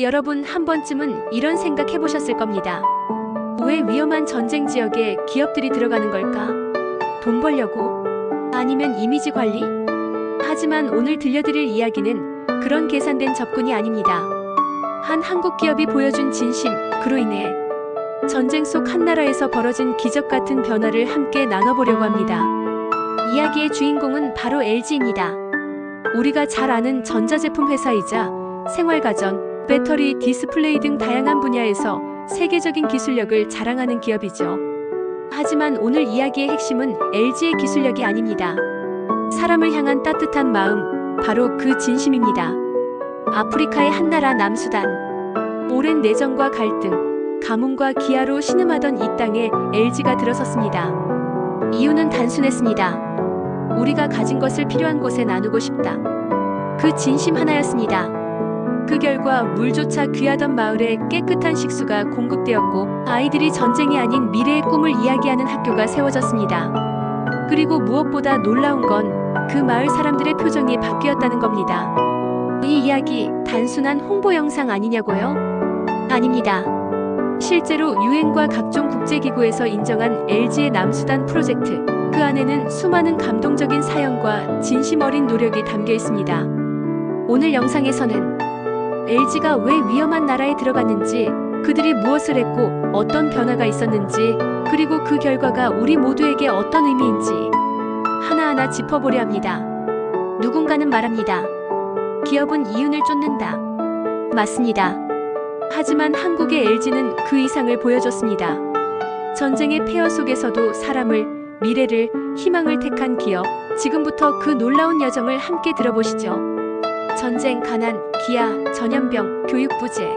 여러분 한 번쯤은 이런 생각 해보셨을 겁니다. 왜 위험한 전쟁 지역에 기업들이 들어가는 걸까? 돈 벌려고? 아니면 이미지 관리? 하지만 오늘 들려드릴 이야기는 그런 계산된 접근이 아닙니다. 한 한국 기업이 보여준 진심, 그로 인해 전쟁 속 한 나라에서 벌어진 기적 같은 변화를 함께 나눠보려고 합니다. 이야기의 주인공은 바로 LG입니다. 우리가 잘 아는 전자제품 회사이자 생활가전, 배터리, 디스플레이 등 다양한 분야에서 세계적인 기술력을 자랑하는 기업이죠. 하지만 오늘 이야기의 핵심은 LG의 기술력이 아닙니다. 사람을 향한 따뜻한 마음, 바로 그 진심입니다. 아프리카의 한 나라 남수단. 오랜 내전과 갈등, 가뭄과 기아로 신음하던 이 땅에 LG가 들어섰습니다. 이유는 단순했습니다. 우리가 가진 것을 필요한 곳에 나누고 싶다. 그 진심 하나였습니다. 그 결과 물조차 귀하던 마을에 깨끗한 식수가 공급되었고 아이들이 전쟁이 아닌 미래의 꿈을 이야기하는 학교가 세워졌습니다. 그리고 무엇보다 놀라운 건 그 마을 사람들의 표정이 바뀌었다는 겁니다. 이 이야기 단순한 홍보 영상 아니냐고요? 아닙니다. 실제로 유엔과 각종 국제기구에서 인정한 LG의 남수단 프로젝트, 그 안에는 수많은 감동적인 사연과 진심 어린 노력이 담겨 있습니다. 오늘 영상에서는 LG가 왜 위험한 나라에 들어갔는지, 그들이 무엇을 했고 어떤 변화가 있었는지, 그리고 그 결과가 우리 모두에게 어떤 의미인지 하나하나 짚어보려 합니다. 누군가는 말합니다. 기업은 이윤을 쫓는다. 맞습니다. 하지만 한국의 LG는 그 이상을 보여줬습니다. 전쟁의 폐허 속에서도 사람을, 미래를, 희망을 택한 기업. 지금부터 그 놀라운 여정을 함께 들어보시죠. 전쟁, 가난, 기아, 전염병, 교육 부재.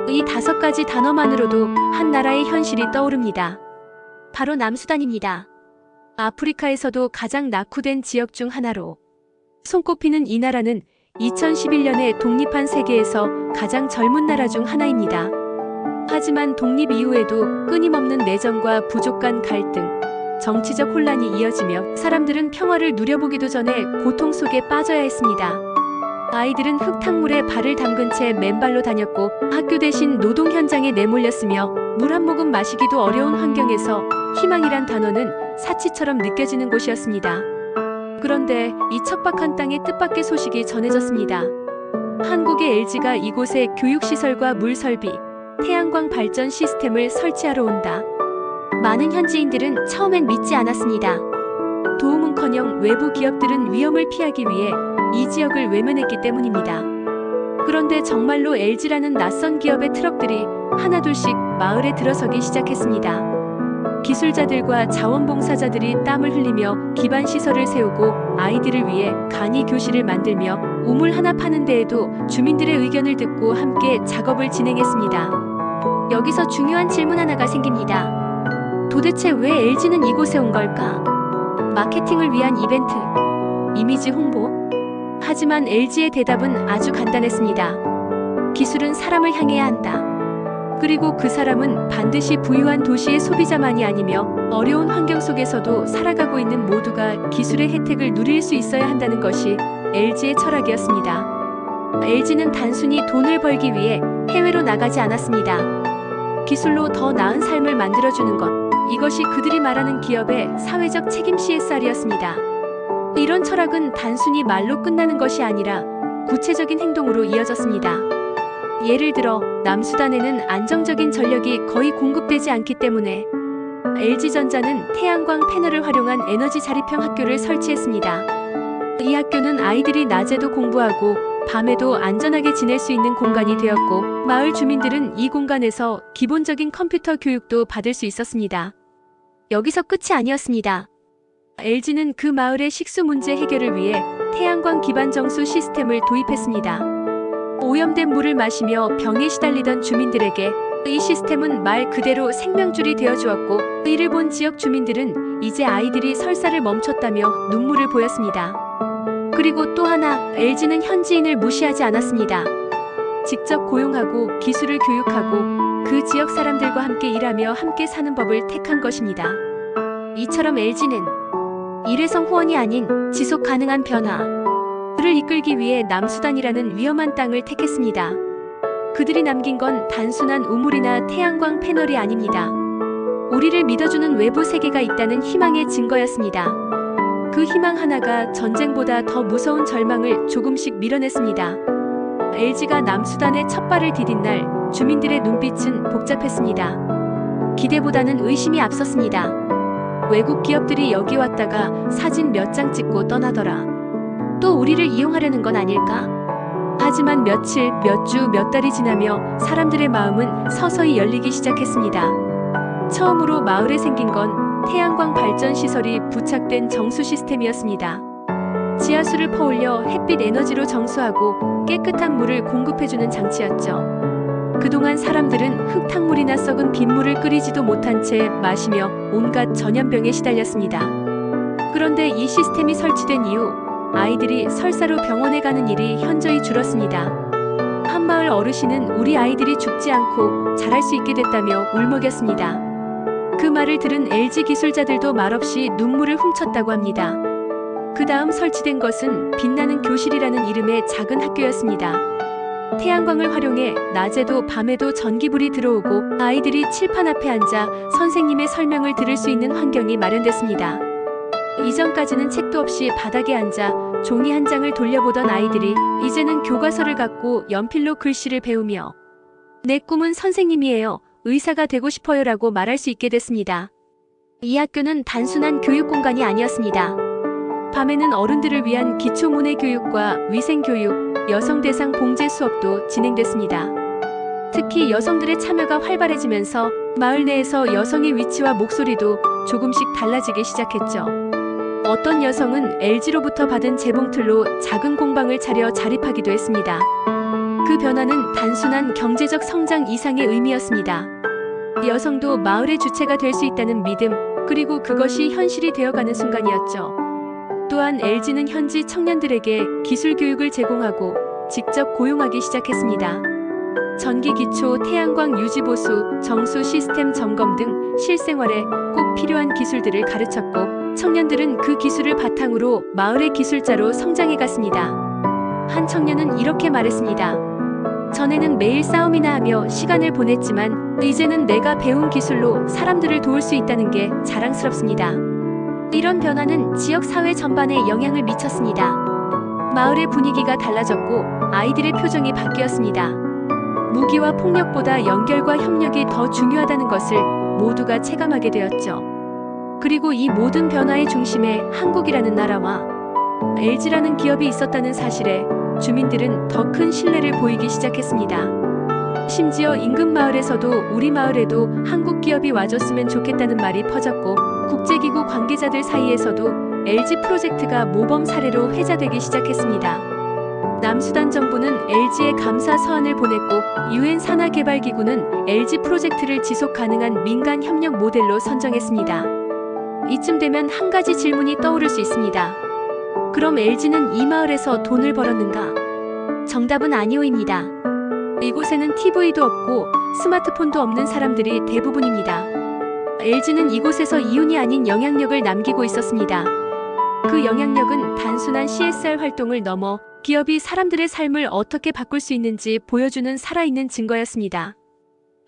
이 5가지 단어만으로도 한 나라의 현실이 떠오릅니다. 바로 남수단입니다. 아프리카에서도 가장 낙후된 지역 중 하나로 손꼽히는 이 나라는 2011년에 독립한 세계에서 가장 젊은 나라 중 하나입니다. 하지만 독립 이후에도 끊임없는 내전과 부족 간 갈등, 정치적 혼란이 이어지며 사람들은 평화를 누려보기도 전에 고통 속에 빠져야 했습니다. 아이들은 흙탕물에 발을 담근 채 맨발로 다녔고 학교 대신 노동 현장에 내몰렸으며 물 한 모금 마시기도 어려운 환경에서 희망이란 단어는 사치처럼 느껴지는 곳이었습니다. 그런데 이 척박한 땅에 뜻밖의 소식이 전해졌습니다. 한국의 LG가 이곳에 교육시설과 물설비, 태양광 발전 시스템을 설치하러 온다. 많은 현지인들은 처음엔 믿지 않았습니다. 도움은커녕 외부 기업들은 위험을 피하기 위해 이 지역을 외면했기 때문입니다. 그런데 정말로 LG라는 낯선 기업의 트럭들이 하나둘씩 마을에 들어서기 시작했습니다. 기술자들과 자원봉사자들이 땀을 흘리며 기반 시설을 세우고 아이들을 위해 간이 교실을 만들며 우물 하나 파는 데에도 주민들의 의견을 듣고 함께 작업을 진행했습니다. 여기서 중요한 질문 하나가 생깁니다. 도대체 왜 LG는 이곳에 온 걸까? 마케팅을 위한 이벤트, 이미지 홍보? 하지만 LG의 대답은 아주 간단했습니다. 기술은 사람을 향해야 한다. 그리고 그 사람은 반드시 부유한 도시의 소비자만이 아니며 어려운 환경 속에서도 살아가고 있는 모두가 기술의 혜택을 누릴 수 있어야 한다는 것이 LG의 철학이었습니다. LG는 단순히 돈을 벌기 위해 해외로 나가지 않았습니다. 기술로 더 나은 삶을 만들어주는 것, 이것이 그들이 말하는 기업의 사회적 책임 CSR이었습니다. 이런 철학은 단순히 말로 끝나는 것이 아니라 구체적인 행동으로 이어졌습니다. 예를 들어 남수단에는 안정적인 전력이 거의 공급되지 않기 때문에 LG전자는 태양광 패널을 활용한 에너지 자립형 학교를 설치했습니다. 이 학교는 아이들이 낮에도 공부하고 밤에도 안전하게 지낼 수 있는 공간이 되었고 마을 주민들은 이 공간에서 기본적인 컴퓨터 교육도 받을 수 있었습니다. 여기서 끝이 아니었습니다. LG는 그 마을의 식수 문제 해결을 위해 태양광 기반 정수 시스템을 도입했습니다. 오염된 물을 마시며 병에 시달리던 주민들에게 이 시스템은 말 그대로 생명줄이 되어주었고 이를 본 지역 주민들은 이제 아이들이 설사를 멈췄다며 눈물을 보였습니다. 그리고 또 하나, LG는 현지인을 무시하지 않았습니다. 직접 고용하고 기술을 교육하고 그 지역 사람들과 함께 일하며 함께 사는 법을 택한 것입니다. 이처럼 LG는 일회성 후원이 아닌 지속 가능한 변화를 이끌기 위해 남수단이라는 위험한 땅을 택했습니다. 그들이 남긴 건 단순한 우물이나 태양광 패널이 아닙니다. 우리를 믿어주는 외부 세계가 있다는 희망의 증거였습니다. 그 희망 하나가 전쟁보다 더 무서운 절망을 조금씩 밀어냈습니다. LG가 남수단에 첫 발을 디딘 날 주민들의 눈빛은 복잡했습니다. 기대보다는 의심이 앞섰습니다. 외국 기업들이 여기 왔다가 사진 몇 장 찍고 떠나더라. 또 우리를 이용하려는 건 아닐까? 하지만 며칠, 몇 주, 몇 달이 지나며 사람들의 마음은 서서히 열리기 시작했습니다. 처음으로 마을에 생긴 건 태양광 발전 시설이 부착된 정수 시스템이었습니다. 지하수를 퍼올려 햇빛 에너지로 정수하고 깨끗한 물을 공급해주는 장치였죠. 그동안 사람들은 흙탕물이나 썩은 빗물을 끓이지도 못한 채 마시며 온갖 전염병에 시달렸습니다. 그런데 이 시스템이 설치된 이후 아이들이 설사로 병원에 가는 일이 현저히 줄었습니다. 한마을 어르신은 우리 아이들이 죽지 않고 자랄 수 있게 됐다며 울먹였습니다. 그 말을 들은 LG 기술자들도 말없이 눈물을 훔쳤다고 합니다. 그 다음 설치된 것은 빛나는 교실이라는 이름의 작은 학교였습니다. 태양광을 활용해 낮에도 밤에도 전기불이 들어오고 아이들이 칠판 앞에 앉아 선생님의 설명을 들을 수 있는 환경이 마련됐습니다. 이전까지는 책도 없이 바닥에 앉아 종이 한 장을 돌려보던 아이들이 이제는 교과서를 갖고 연필로 글씨를 배우며 내 꿈은 선생님이에요. 의사가 되고 싶어요라고 말할 수 있게 됐습니다. 이 학교는 단순한 교육 공간이 아니었습니다. 밤에는 어른들을 위한 기초문해 교육과 위생 교육, 여성 대상 봉제 수업도 진행됐습니다. 특히 여성들의 참여가 활발해지면서 마을 내에서 여성의 위치와 목소리도 조금씩 달라지기 시작했죠. 어떤 여성은 LG로부터 받은 재봉틀로 작은 공방을 차려 자립하기도 했습니다. 그 변화는 단순한 경제적 성장 이상의 의미였습니다. 여성도 마을의 주체가 될 수 있다는 믿음, 그리고 그것이 현실이 되어가는 순간이었죠. 또한 LG는 현지 청년들에게 기술 교육을 제공하고 직접 고용하기 시작했습니다. 전기 기초, 태양광 유지 보수, 정수 시스템 점검 등 실생활에 꼭 필요한 기술들을 가르쳤고 청년들은 그 기술을 바탕으로 마을의 기술자로 성장해 갔습니다. 한 청년은 이렇게 말했습니다. 전에는 매일 싸움이나 하며 시간을 보냈지만 이제는 내가 배운 기술로 사람들을 도울 수 있다는 게 자랑스럽습니다. 이런 변화는 지역 사회 전반에 영향을 미쳤습니다. 마을의 분위기가 달라졌고 아이들의 표정이 바뀌었습니다. 무기와 폭력보다 연결과 협력이 더 중요하다는 것을 모두가 체감하게 되었죠. 그리고 이 모든 변화의 중심에 한국이라는 나라와 LG라는 기업이 있었다는 사실에 주민들은 더 큰 신뢰를 보이기 시작했습니다. 심지어 인근 마을에서도 우리 마을에도 한국 기업이 와줬으면 좋겠다는 말이 퍼졌고 국제기구 관계자들 사이에서도 LG 프로젝트가 모범 사례로 회자되기 시작했습니다. 남수단 정부는 LG에 감사 서한을 보냈고 UN 산하개발기구는 LG 프로젝트를 지속 가능한 민간 협력 모델로 선정했습니다. 이쯤 되면 한 가지 질문이 떠오를 수 있습니다. 그럼 LG는 이 마을에서 돈을 벌었는가? 정답은 아니오입니다. 이곳에는 TV도 없고 스마트폰도 없는 사람들이 대부분입니다. LG는 이곳에서 이윤이 아닌 영향력을 남기고 있었습니다. 그 영향력은 단순한 CSR 활동을 넘어 기업이 사람들의 삶을 어떻게 바꿀 수 있는지 보여주는 살아있는 증거였습니다.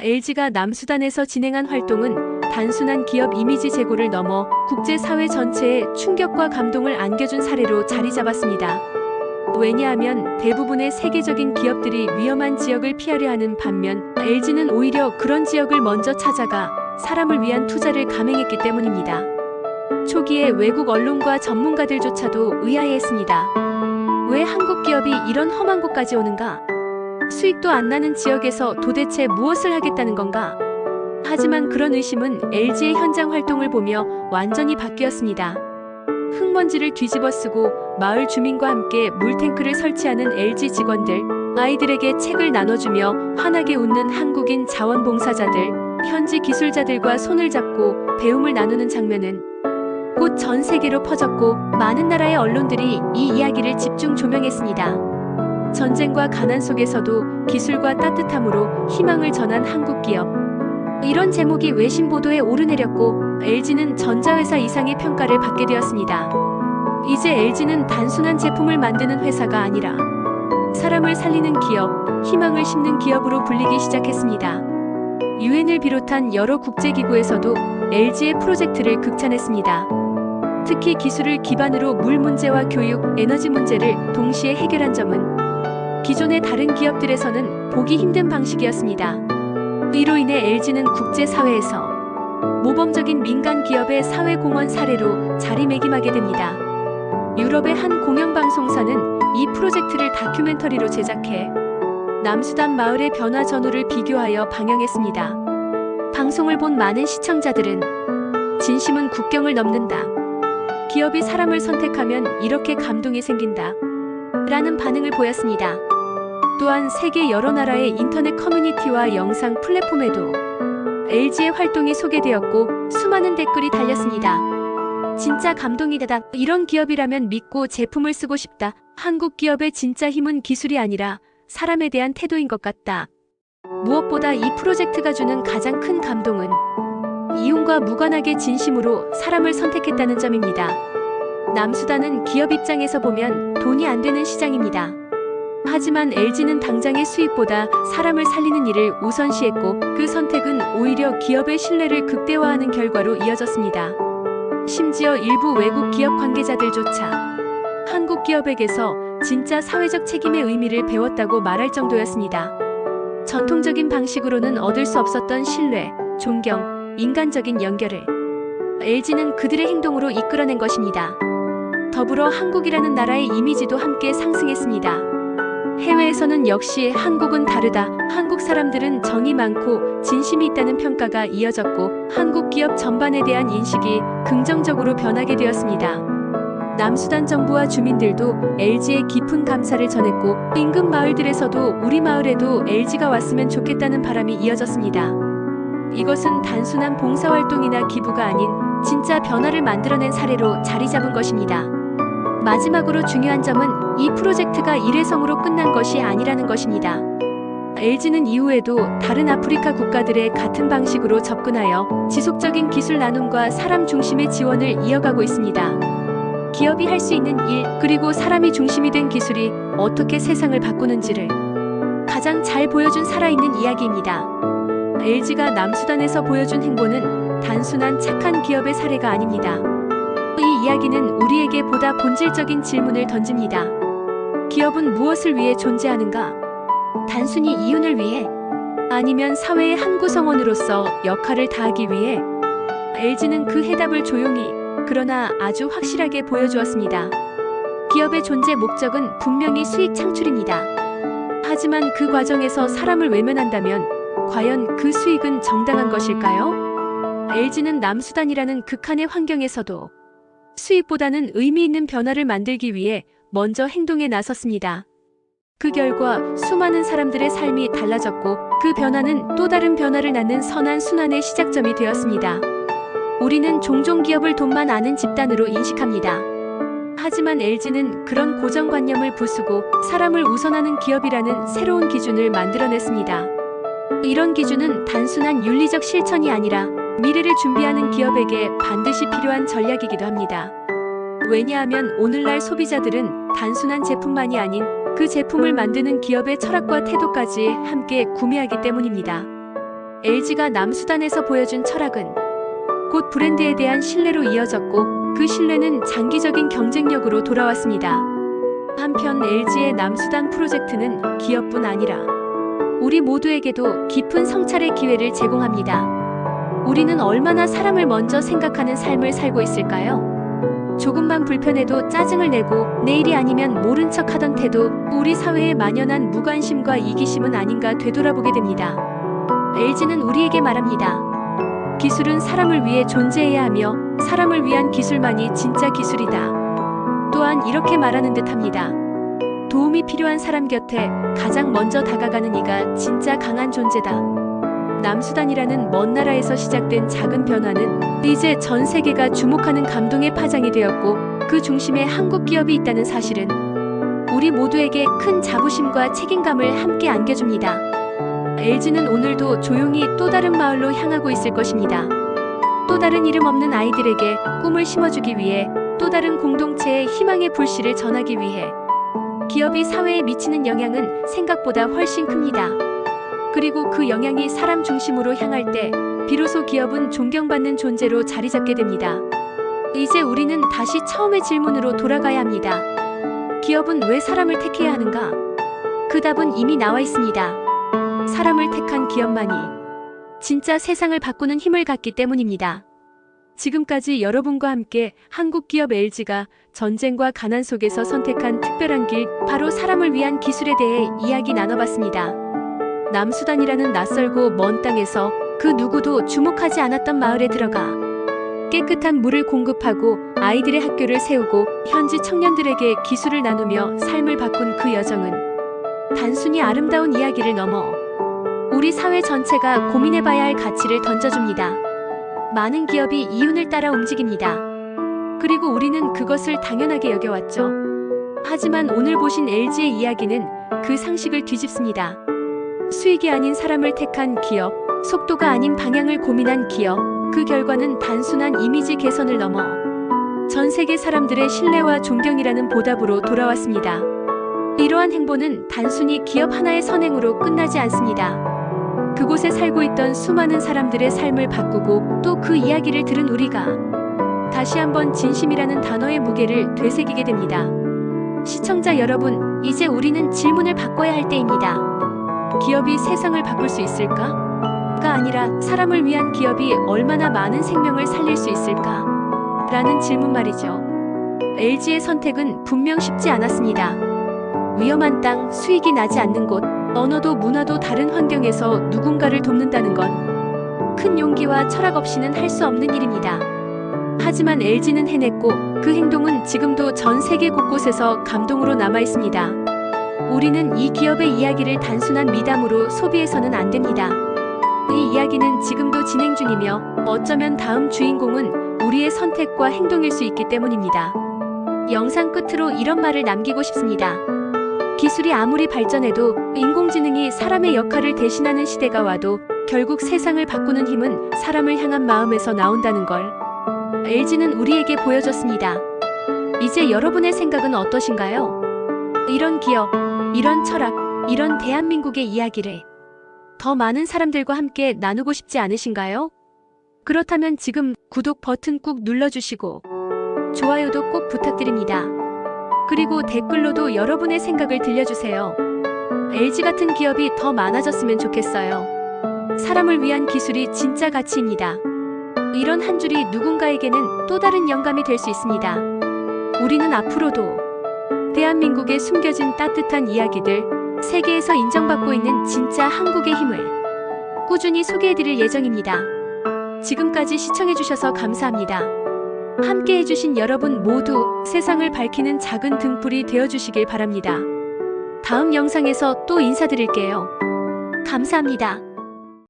LG가 남수단에서 진행한 활동은 단순한 기업 이미지 제고를 넘어 국제사회 전체에 충격과 감동을 안겨준 사례로 자리 잡았습니다. 왜냐하면 대부분의 세계적인 기업들이 위험한 지역을 피하려 하는 반면 LG는 오히려 그런 지역을 먼저 찾아가 사람을 위한 투자를 감행했기 때문입니다. 초기에 외국 언론과 전문가들조차도 의아해했습니다. 왜 한국 기업이 이런 험한 곳까지 오는가? 수익도 안 나는 지역에서 도대체 무엇을 하겠다는 건가? 하지만 그런 의심은 LG의 현장 활동을 보며 완전히 바뀌었습니다. 흙먼지를 뒤집어 쓰고 마을 주민과 함께 물탱크를 설치하는 LG 직원들, 아이들에게 책을 나눠주며 환하게 웃는 한국인 자원봉사자들, 현지 기술자들과 손을 잡고 배움을 나누는 장면은 곧 전 세계로 퍼졌고 많은 나라의 언론들이 이 이야기를 집중 조명했습니다. 전쟁과 가난 속에서도 기술과 따뜻함으로 희망을 전한 한국 기업. 이런 제목이 외신 보도에 오르내렸고 LG는 전자회사 이상의 평가를 받게 되었습니다. 이제 LG는 단순한 제품을 만드는 회사가 아니라 사람을 살리는 기업, 희망을 심는 기업으로 불리기 시작했습니다. 유엔을 비롯한 여러 국제기구에서도 LG의 프로젝트를 극찬했습니다. 특히 기술을 기반으로 물 문제와 교육, 에너지 문제를 동시에 해결한 점은 기존의 다른 기업들에서는 보기 힘든 방식이었습니다. 이로 인해 LG는 국제사회에서 모범적인 민간 기업의 사회공헌 사례로 자리매김하게 됩니다. 유럽의 한 공영방송사는 이 프로젝트를 다큐멘터리로 제작해 남수단 마을의 변화 전후를 비교하여 방영했습니다. 방송을 본 많은 시청자들은 진심은 국경을 넘는다. 기업이 사람을 선택하면 이렇게 감동이 생긴다. 라는 반응을 보였습니다. 또한 세계 여러 나라의 인터넷 커뮤니티와 영상 플랫폼에도 LG의 활동이 소개되었고 수많은 댓글이 달렸습니다. 진짜 감동이다. 이런 기업이라면 믿고 제품을 쓰고 싶다. 한국 기업의 진짜 힘은 기술이 아니라 사람에 대한 태도인 것 같다. 무엇보다 이 프로젝트가 주는 가장 큰 감동은 이윤과 무관하게 진심으로 사람을 선택했다는 점입니다. 남수단은 기업 입장에서 보면 돈이 안 되는 시장입니다. 하지만 LG는 당장의 수익보다 사람을 살리는 일을 우선시했고 그 선택은 오히려 기업의 신뢰를 극대화하는 결과로 이어졌습니다. 심지어 일부 외국 기업 관계자들조차 한국 기업에게서 진짜 사회적 책임의 의미를 배웠다고 말할 정도였습니다. 전통적인 방식으로는 얻을 수 없었던 신뢰, 존경, 인간적인 연결을 LG는 그들의 행동으로 이끌어낸 것입니다. 더불어 한국이라는 나라의 이미지도 함께 상승했습니다. 해외에서는 역시 한국은 다르다, 한국 사람들은 정이 많고 진심이 있다는 평가가 이어졌고 한국 기업 전반에 대한 인식이 긍정적으로 변하게 되었습니다. 남수단 정부와 주민들도 LG에 깊은 감사를 전했고 인근 마을들에서도 우리 마을에도 LG가 왔으면 좋겠다는 바람이 이어졌습니다. 이것은 단순한 봉사활동이나 기부가 아닌 진짜 변화를 만들어낸 사례로 자리 잡은 것입니다. 마지막으로 중요한 점은 이 프로젝트가 일회성으로 끝난 것이 아니라는 것입니다. LG는 이후에도 다른 아프리카 국가들의 같은 방식으로 접근하여 지속적인 기술 나눔과 사람 중심의 지원을 이어가고 있습니다. 기업이 할 수 있는 일, 그리고 사람이 중심이 된 기술이 어떻게 세상을 바꾸는지를 가장 잘 보여준 살아있는 이야기입니다. LG가 남수단에서 보여준 행보는 단순한 착한 기업의 사례가 아닙니다. 이 이야기는 우리에게 보다 본질적인 질문을 던집니다. 기업은 무엇을 위해 존재하는가? 단순히 이윤을 위해? 아니면 사회의 한 구성원으로서 역할을 다하기 위해? LG는 그 해답을 조용히 그러나 아주 확실하게 보여주었습니다. 기업의 존재 목적은 분명히 수익 창출입니다. 하지만 그 과정에서 사람을 외면한다면 과연 그 수익은 정당한 것일까요? LG는 남수단이라는 극한의 환경에서도 수익보다는 의미 있는 변화를 만들기 위해 먼저 행동에 나섰습니다. 그 결과 수많은 사람들의 삶이 달라졌고 그 변화는 또 다른 변화를 낳는 선한 순환의 시작점이 되었습니다. 우리는 종종 기업을 돈만 아는 집단으로 인식합니다. 하지만 LG는 그런 고정관념을 부수고 사람을 우선하는 기업이라는 새로운 기준을 만들어냈습니다. 이런 기준은 단순한 윤리적 실천이 아니라 미래를 준비하는 기업에게 반드시 필요한 전략이기도 합니다. 왜냐하면 오늘날 소비자들은 단순한 제품만이 아닌 그 제품을 만드는 기업의 철학과 태도까지 함께 구매하기 때문입니다. LG가 남수단에서 보여준 철학은 곧 브랜드에 대한 신뢰로 이어졌고 그 신뢰는 장기적인 경쟁력으로 돌아왔습니다. 한편 LG의 남수단 프로젝트는 기업뿐 아니라 우리 모두에게도 깊은 성찰의 기회를 제공합니다. 우리는 얼마나 사람을 먼저 생각하는 삶을 살고 있을까요? 조금만 불편해도 짜증을 내고 내일이 아니면 모른 척 하던 태도, 우리 사회에 만연한 무관심과 이기심은 아닌가 되돌아보게 됩니다. LG는 우리에게 말합니다. 기술은 사람을 위해 존재해야 하며 사람을 위한 기술만이 진짜 기술이다. 또한 이렇게 말하는 듯합니다. 도움이 필요한 사람 곁에 가장 먼저 다가가는 이가 진짜 강한 존재다. 남수단이라는 먼 나라에서 시작된 작은 변화는 이제 전 세계가 주목하는 감동의 파장이 되었고 그 중심에 한국 기업이 있다는 사실은 우리 모두에게 큰 자부심과 책임감을 함께 안겨줍니다. LG는 오늘도 조용히 또 다른 마을로 향하고 있을 것입니다. 또 다른 이름 없는 아이들에게 꿈을 심어주기 위해, 또 다른 공동체의 희망의 불씨를 전하기 위해, 기업이 사회에 미치는 영향은 생각보다 훨씬 큽니다. 그리고 그 영향이 사람 중심으로 향할 때 비로소 기업은 존경받는 존재로 자리 잡게 됩니다. 이제 우리는 다시 처음의 질문으로 돌아가야 합니다. 기업은 왜 사람을 택해야 하는가? 그 답은 이미 나와 있습니다. 사람을 택한 기업만이 진짜 세상을 바꾸는 힘을 갖기 때문입니다. 지금까지 여러분과 함께 한국 기업 LG가 전쟁과 가난 속에서 선택한 특별한 길, 바로 사람을 위한 기술에 대해 이야기 나눠봤습니다. 남수단이라는 낯설고 먼 땅에서 그 누구도 주목하지 않았던 마을에 들어가 깨끗한 물을 공급하고 아이들의 학교를 세우고 현지 청년들에게 기술을 나누며 삶을 바꾼 그 여정은 단순히 아름다운 이야기를 넘어 우리 사회 전체가 고민해봐야 할 가치를 던져줍니다. 많은 기업이 이윤을 따라 움직입니다. 그리고 우리는 그것을 당연하게 여겨왔죠. 하지만 오늘 보신 LG의 이야기는 그 상식을 뒤집습니다. 수익이 아닌 사람을 택한 기업, 속도가 아닌 방향을 고민한 기업, 그 결과는 단순한 이미지 개선을 넘어 전 세계 사람들의 신뢰와 존경이라는 보답으로 돌아왔습니다. 이러한 행보는 단순히 기업 하나의 선행으로 끝나지 않습니다. 그곳에 살고 있던 수많은 사람들의 삶을 바꾸고 또 그 이야기를 들은 우리가 다시 한번 진심이라는 단어의 무게를 되새기게 됩니다. 시청자 여러분, 이제 우리는 질문을 바꿔야 할 때입니다. 기업이 세상을 바꿀 수 있을까? 가 아니라 사람을 위한 기업이 얼마나 많은 생명을 살릴 수 있을까? 라는 질문 말이죠. LG의 선택은 분명 쉽지 않았습니다. 위험한 땅, 수익이 나지 않는 곳, 언어도 문화도 다른 환경에서 누군가를 돕는다는 건 큰 용기와 철학 없이는 할 수 없는 일입니다. 하지만 LG는 해냈고 그 행동은 지금도 전 세계 곳곳에서 감동으로 남아 있습니다. 우리는 이 기업의 이야기를 단순한 미담으로 소비해서는 안 됩니다. 이 이야기는 지금도 진행 중이며 어쩌면 다음 주인공은 우리의 선택과 행동일 수 있기 때문입니다. 영상 끝으로 이런 말을 남기고 싶습니다. 기술이 아무리 발전해도 인공지능이 사람의 역할을 대신하는 시대가 와도 결국 세상을 바꾸는 힘은 사람을 향한 마음에서 나온다는 걸 LG는 우리에게 보여줬습니다. 이제 여러분의 생각은 어떠신가요? 이런 기업, 이런 철학, 이런 대한민국의 이야기를 더 많은 사람들과 함께 나누고 싶지 않으신가요? 그렇다면 지금 구독 버튼 꾹 눌러주시고 좋아요도 꼭 부탁드립니다. 그리고 댓글로도 여러분의 생각을 들려주세요. LG 같은 기업이 더 많아졌으면 좋겠어요. 사람을 위한 기술이 진짜 가치입니다. 이런 한 줄이 누군가에게는 또 다른 영감이 될 수 있습니다. 우리는 앞으로도 대한민국의 숨겨진 따뜻한 이야기들, 세계에서 인정받고 있는 진짜 한국의 힘을 꾸준히 소개해드릴 예정입니다. 지금까지 시청해주셔서 감사합니다. 함께 해주신 여러분 모두 세상을 밝히는 작은 등불이 되어주시길 바랍니다. 다음 영상에서 또 인사드릴게요. 감사합니다.